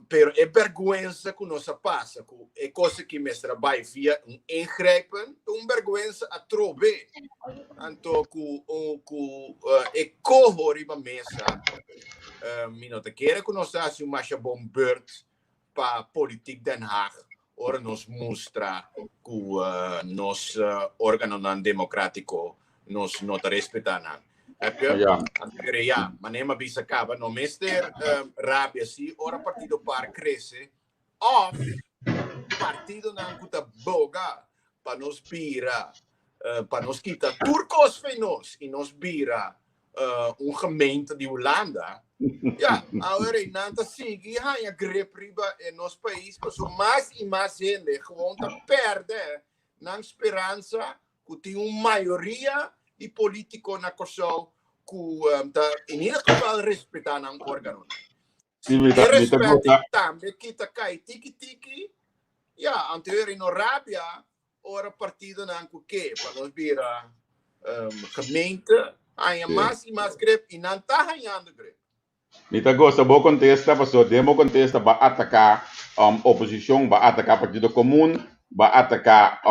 Pero é vergüenza que nós passa, é coisa que me trabalha via ingrijpen, vergüenza a trobe. Então, é corro riba mesa, minota quer que nós façamos mais bom beurt para política Den Haag, ora nos mostra que nós órgão não democrático nos não respeitamos. Ja, maar neem maar bisa acaba no mister Rabia si ora partido par cresce of partido não cuta boga para nos bira para nos quita turcos fenos e nos bira gemeente de Holanda. Ja, agora e nanta sigue a grip riba em nosso país, mas mais e mais gente gewoon tá perde na esperança que tem maioria de político na Kosovo que in ieder geval respeitar aan órgano. Sì, E respeito também que tá cai tiki ja, anterior in Arabia ora partido não que para nós vira gemeente aí mais e mais grip e não tá ganhando grip. Mita gosta boa contesta, pastor, demo contesta vai atacar oposição, vai atacar partido comum, vai atacar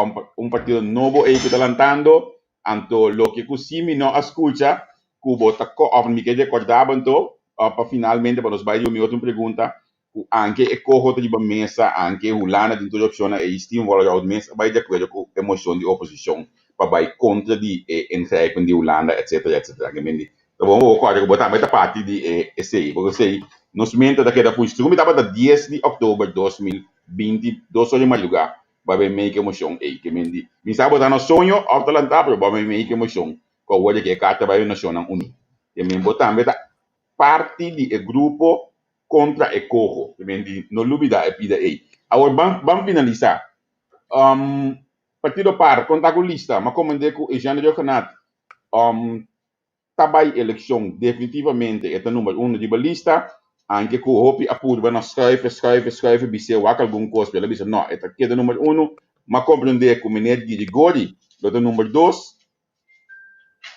partido novo aí que está lançando, então lo que cosimi não escuta, cubo tacco of mi che ricordava então, para finalmente para nos vai outra pergunta, anche e corro di mesa, anche Holanda di introduzione e Steven Wallerhout mesa, vai de quello con emozione di opposição, para vai contra di ingrijpen di Holanda, eccetera, eccetera. Quindi vamos agora botar mais da parte de esse, porque sei, nos mente daquela foi instrumento estava da 10 de outubro 2020, 2 horas mais lugar, vai ver meio que emoção aí, que mendi, me sabe botar no sonho, ao talentar, para vai ver meio que emoção, com o que carta vai na nação uni, e me botar meta parte de grupo contra e corro, que mendi, não lubida e pida aí. Agora vamos finalizar. Partido par, conta com lista, mas como digo, e já não deu canal. Tabai eleição definitivamente é o número 1 de lista, anche com o hopi apurva na escreve, biseu há algum coisa, ela disse, não, é aqui o número 1, mas compreender que o menino de Gori, é o número 2,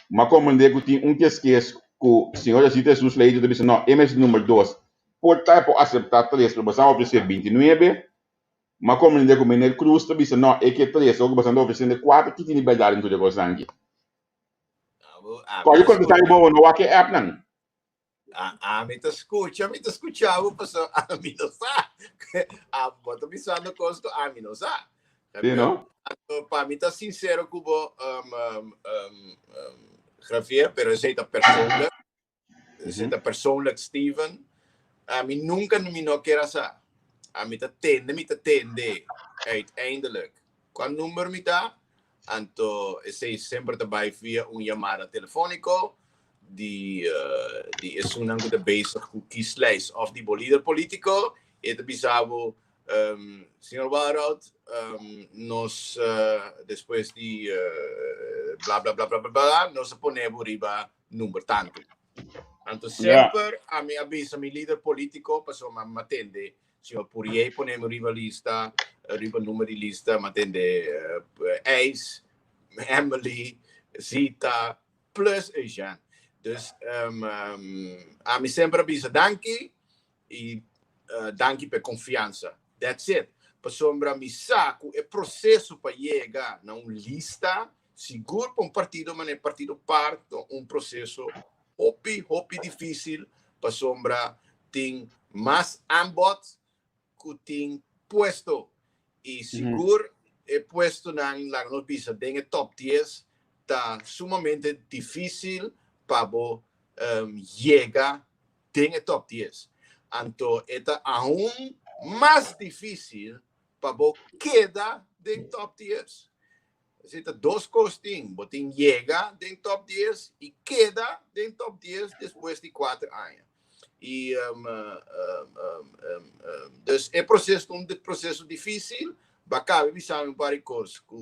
mas compreender que tem que esquece que o senhor Jesus Leite disse, não, é o número 2, por tempo aceitar 3, para você oferecer 29, mas compreender que o menino Cruz disse, não, é que 3, ou que você oferecer 4, que tem liberdade em tudo isso aqui. Pode contestar em boa, não há que app, não. Me escuchava, pessoal, me não sabe. Bota pensando coisa que me não sabe. Sim, não? Para mim, tá sincero com o Javier, pero essa persoonlijk, Steven, a mim nunca me não quer saber. A mim tá tende, uiteindelijk. Qual número me dá? Então, sei sempre trabalho via chamada telefônica de é um ângulo bezig com kieslijst of die líder político e bisavo senhor Wallerhout nós depois de blá blá blá blá blá nós ponemos riba número tanto. Então sempre a minha avisa mi líder político passou me atende senhor Poirier ponemos riba lista riba número de lista me atende Ace, Emily, Zita plus Ejan. Dus a mim sempre avisa danke e danke per confiança. That's it. Para mi saco é processo para chegar na lista seguro para partido, mas é partido parte processo hopi difícil para sombra tem mais aanbod que tem puesto e seguro é puesto na notícia tem top 10 tá sumamente difícil para chegar tem top 10. Então é aún mais difícil para quedar dentro top 10. Então, duas coisas tem. Você chega dentro top 10 e queda dentro top 10 depois de 4 anos. E dus é processo difícil. Bacana, we saben para coisas que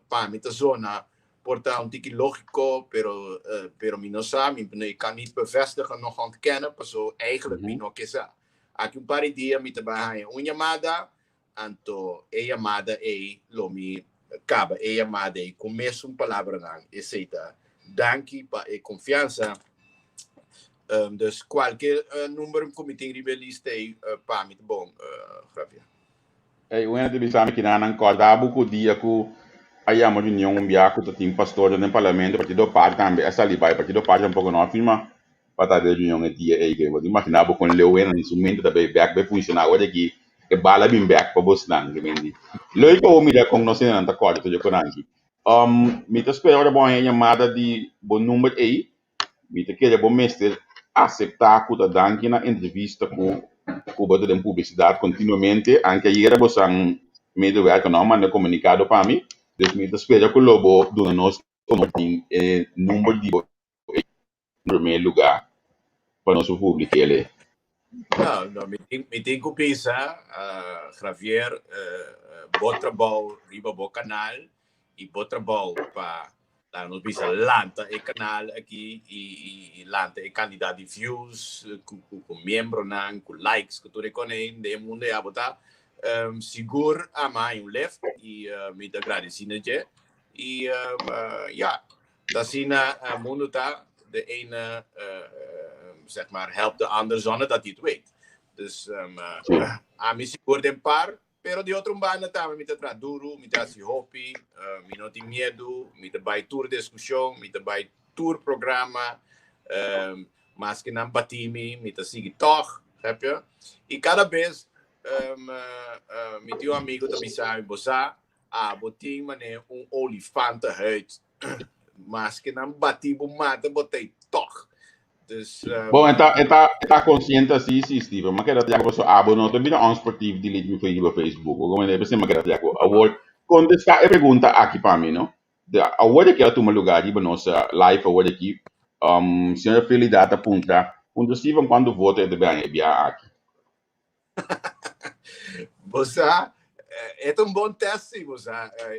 para mim zona porta tique lógico, pero mi no sabe, ik kan niet bevestigen, nog ontkennen, maar zo eigenlijk mi no que sa. Aqui paar dia mi trabalha chamada, anto chamada lo mi acaba chamada começo palavra não, aceita. Danke pa confiança. Dus qualquer número que me tem rebelista aí, para mim, bom, Javier. Eu ainda tive sabe que não acorda buco dia que aí a reunião um dia que tem pastor no parlamento partido parte também essa ali vai partido parte um pouco não afirma para ter reunião dia aí que vou imaginar com leu em instrumento da back vai funcionar hoje aqui que bala bem back para você não que vendi loi que o mídia com não sei não tá correto eu conheço me tá esperando bom aí chamada de bom número aí me tá querer bom mestre aceitar que tá dando na entrevista com Cuba tem publicidade continuamente, anche ieri possiamo medewerker não manda comunicado para mim, dus me espera que o lobo do nosso número de em primeiro lugar para nosso público ele. Não, me tem que pensar, Javier, bom trabalho, riba bom canal, e bom trabalho para nos bisa lanta e canal aqui e lanta e candidato de views com membro nan com likes que tu reconhece de mundo é botar seguro a mais um left e me dá agradecendo je e ja dat zien mundo tá de ene zeg maar helpt de ander zonder dat hij het weet dus a mim seguro de par pero de outro banda também me tá duro, me tá se hobby, me não tem medo, me tá vai tour discussão, me tá vai tour programa, mas que não batime, me tá sigue toch, sabe? E cada vez me tem amigo também sabe, bossa, botinho mané olifante huid, mas que não bati mata, botei toch. Dus, bom, está consciente assim, Steve, mas que era tiago so abo não também on sportivo de link no Facebook, como ele pensa mas que era tiago award contesta a pergunta aqui para mim, não? De award que ela toma lugar de nossa live award aqui, senhora Felidata punta Steve quando vota de bem é aqui. Você é um bom teste, você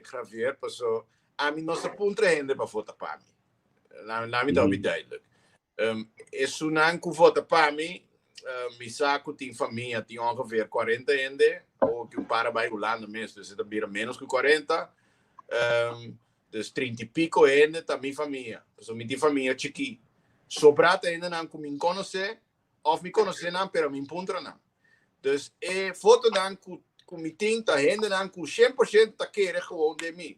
Javier, passou a mim nossa punta rende para votar para mim. Lá me dá duidelijk. Isso não que vota para mim, me saco tem família, tem ongeveer 40 ainda, ou que para vai rolando mesmo, dus het bira menos que 40, dus 30 e pico ainda, tá minha família, so minha família chiqui, sobrata ainda não que me conhece, ou me conhece não, pero me encontra não, dus foto não que me tinta ainda não que 100% tá querer gewoon de mim.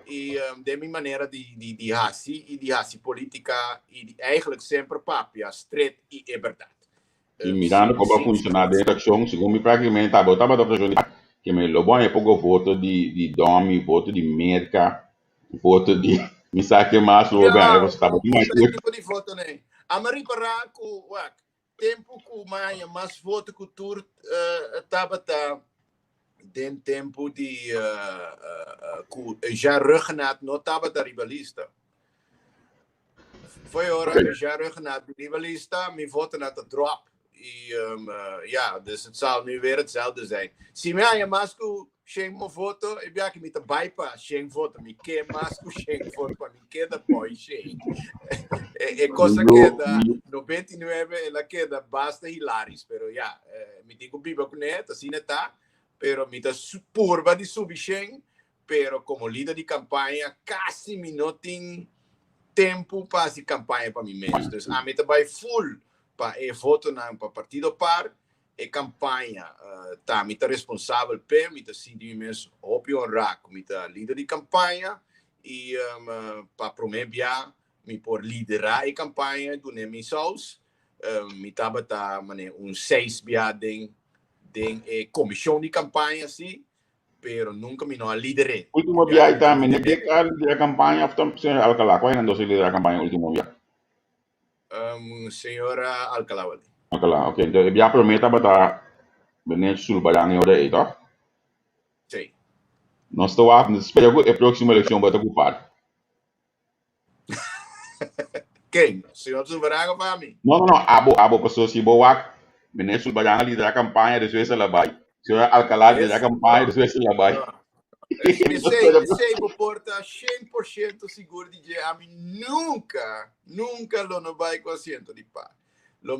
E de minha maneira de raci e de raci política e eigenlijk sempre papia, straight e é verdade. E mirando como funciona a eleição, segundo praticamente a botar para a que me lo bom é pouco voto de Domi, voto de Merca, voto de me sabe mais o bem, você está muito mais tipo de voto né. A Maria Paraco, tempo que mais voto que tur tava den tempo de já Ruggenaat não estava da rivalista. Foi hora que já Ruggenaat de rivalista, me voten naar de drop. E ja, dus het zal nu weer hetzelfde zijn. Se me há mais que sem mo voto, e bia que me tá bypass, sem voto, me que mais que sem voto para me queda poi sem. É coisa que da 99 ela queda basta hilaris, pero ja, me digo biba com net, assim tá. Pero me da purva de subichem, pero como líder de campanha, quase me não tem tempo para fazer campanha para mim mesmo. Então, a mim vai full para voto para partido par e campanha. Tá, me tá responsável pelo, me tá sendo mesmo óbvio honrar, me tá líder de campanha e para prometer me por liderar a campanha do Nemisaus, me tava um 6 biadem comissão de campanha, sim, pero nunca me não liderei. Último viaje também, né? Que a líder da campanha, então, senhor Alcalá, qual é a nossa líder da campanha, último viaje? Senhora Alcalá. Alcalá, ok. Então, viaje prometa para bener sul bayang em hora aí, tá? Sim. Nós estamos esperando a próxima eleição para ocupar. Quem? Senhor Silveraga para mim? Não, abo pessoa se boa. Bener sul bayang líder da campanha, depois ela vai. Senhor Alcalá líder da campanha, depois ela vai. Sei, porta 100% seguro de que a mim nunca não vai com assento de pá. Não,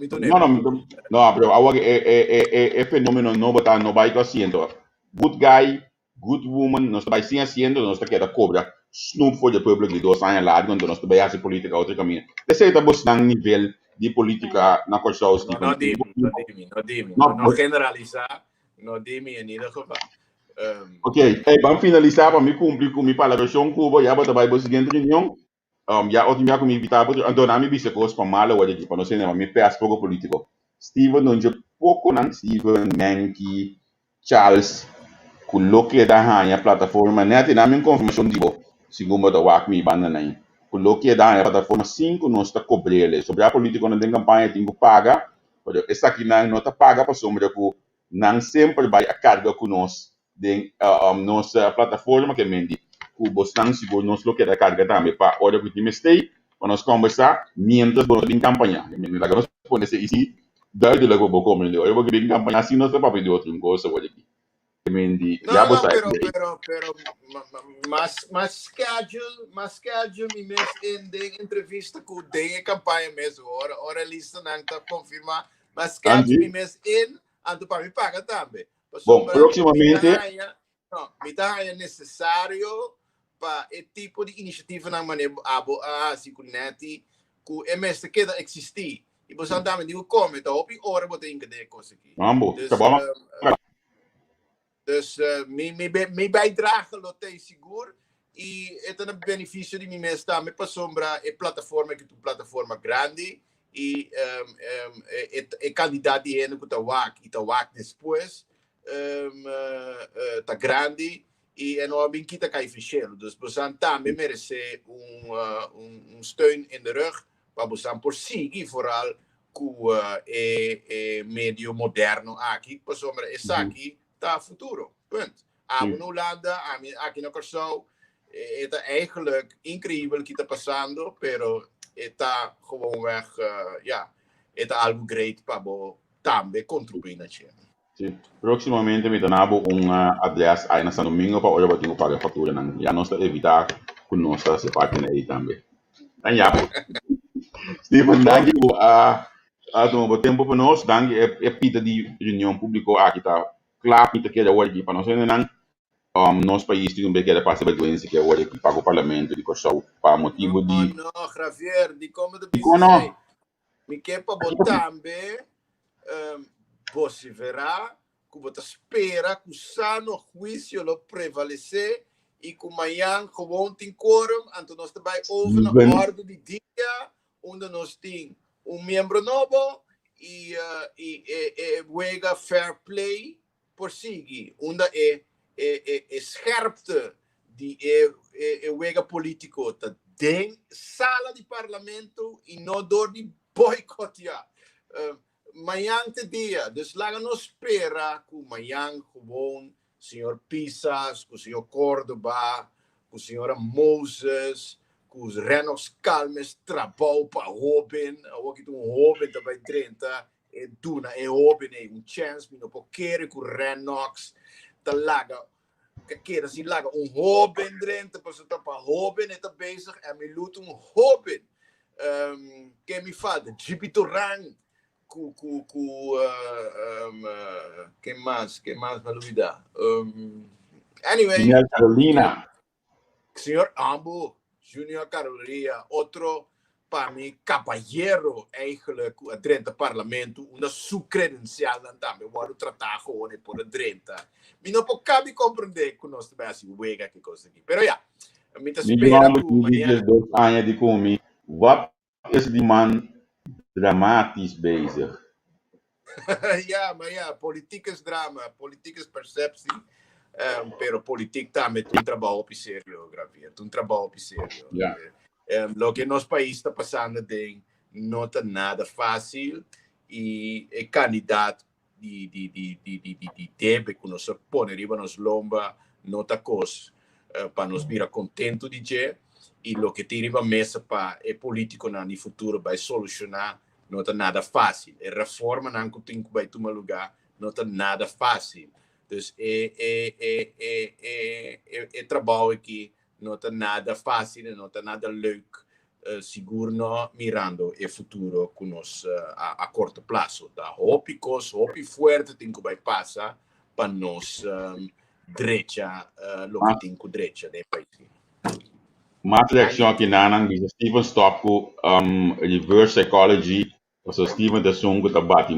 pero agora é fenômeno não botar no vai com assento. Good guy, good woman, nós vai sem assento, nós tá queda cobra. Snoop for the public de 2 anos lá, quando nós vai fazer política outro caminho. Desse tá buscando nível di politica na Corsau, Stephen. No generalizar, no dimi in ieder geval. Ok, vamos finalizar para me cumprir com minha palavrão Cuba, já bota vai para a seguinte reunião. Já outro dia com me invitar, então na minha vista coisa para mal ou aqui para não ser me peço pouco político. Steven não já pouco não Steven, Menki, Charles, coloque da hanha plataforma net na minha confirmação de bo, segundo da WAC me banda nem. Coloque da hanha plataforma 5 não está cobrele. Sobre a política não tem campanha tem que pagar, porque essa aqui não está paga para sombra que não sempre vai a carga conosco de nossa plataforma que mendi o bostão seguro nós lo que da carga também para hora que time stay para nós conversar mientras nós em campanha mendi lá nós pode ser isso daí lá vou como eu vou em campanha assim nós para pedir outra coisa olha aqui mendi já botar pero mas schedule me mesmo em entrevista com a campanha mesmo hora lista não está confirmar mas schedule me mesmo ando para me pagar também. Bom, proximamente é necessário para esse tipo de iniciativa na maneira assim com net que é mesmo que existir e você anda me digo como então op hora botar em que coisa aqui dus me bijdrage lote seguro e é um benefício de mim mesmo também para sombra é plataforma que tu plataforma grande e é candidato de ano que tá WAC depois tá grande e é não bem que tá cai fechado. Dus você também merece steun in de rug para você por seguir vooral com é meio moderno aqui para sombra essa aqui tá futuro. Punt. No Holanda, aqui na Corsau é eigenlijk incrível que tá passando, pero está gewoonweg é algo great para também contribuir na China. Sim. Proximamente me donava adresse aí na São Domingo para olhar para pagar a fatura não já nós evitar que nós se parte aí também. Já Stephen, danke o tempo para nós, danke é pita de reunião pública aqui tá claro pita que é hoje para nós não nosso país tem que querer passar vergonha que é hoje que paga o parlamento de Corsau para motivo de não Javier de como de business me quer para botar também você verá que você espera que o sano juízo lo prevalecer e que amanhã gewoon tem quórum então nós também houve na ordem de dia onde nós temos membro novo e juega fair play por seguir onde é scherpte de juega político tá dentro sala de parlamento e não door de boicotear amanhã te dia, dus laten we espera que amanhã gewoon senhor Pisas, que o senhor Córdoba, que o senhor Moses, que os Renos Calmes trabalham para Robin, ook het Robin daarbij 30, e Duna e Robin e chance, maar op keren que Renox, te lagen, keren ze lagen Robin erin, te passen op Robin en te bezig, en me lukt Robin. Que me fala, Jipito Rang, que mais vai olvidar? Anyway, Junior Carolina. Senhor Ambo, Junior Carolina, outro para mim, caballero eigenlijk, dentro do parlamento, uma subcredencial também, o tratar gewoon por dentro. Me não pode compreender que nós também assim, uega que coisa aqui. Pero ja, me te espera que amanhã. 2 anos de comi, wat is die man dramatisch bezig? Maar ja, politiek is drama, politiek is perceptie. Pero politiek também tem trabalho op serio, Gravier. Tem trabalho op serio. Yeah. Lo que nosso país está passando não está nada fácil e é candidato de tempo que nós põe riba nos lomba não está coisa para nos virar contento de dia e lo que tem riba mesa para é político no futuro vai solucionar não está nada fácil. A reforma não tem que vai tomar lugar não está nada fácil. Então é trabalho aqui não está nada fácil, não está nada leuk, seguro não mirando o futuro com nós a curto prazo. Tá? Hopi forte tem que vai passar para nós direita, lo que tem que direita do país. Uma reação aqui na Stephen Stop com reverse psychology So Steven de Sungu ta bati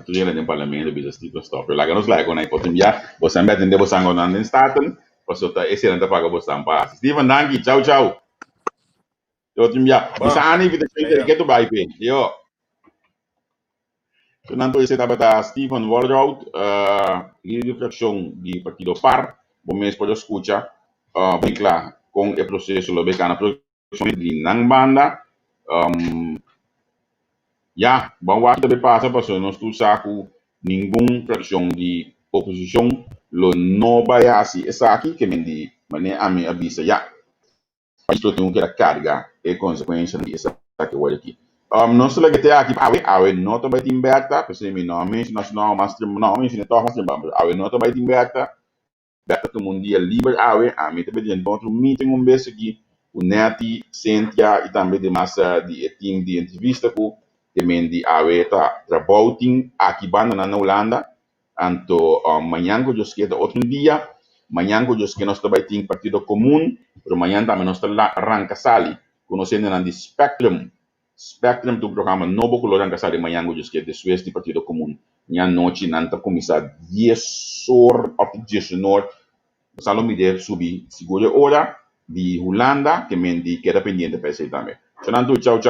tuloy na parlamento bisa Steven stop. Laga nos like na ipotim ya, bosan betin de bosan gonan din staten, so ta ese na paga bosan pa. Steven dangi, ciao. Yo tim ya, bisa ani vita chente ke to bai pe. Yo. So nanto ese tabata Steven Walrout, reflexión di Partido Par, bom mês pode escutar, bem claro, com o processo lo becana produção de nang banda, ya, bom waktu também passa para nós tu saco nenhum fração de oposição lo no vai assim essa aqui que me di mané a mim avisa ya isto tem que carga e consequência de essa que olha aqui não se lege aqui awe não também tem berta porque me não me nacional master não me fine toch master awe não também tem berta que mundial liber awe a mim também tem outro meeting vez aqui o Neti, Cynthia e também de massa de team de entrevista com temen di aweta trabouting aqui banda na Holanda anto manhã que eu queda outro dia manhã que eu nós também tem partido comum pero manhã também nós arranca sali conhecendo na spectrum do programa novo color arranca sali manhã que eu queda Suez de partido comum manhã noite nanta começar 10 horas of 19 salo me deve subir segura hora de Holanda que me di queda pendiente para esse também. Fernando, tchau.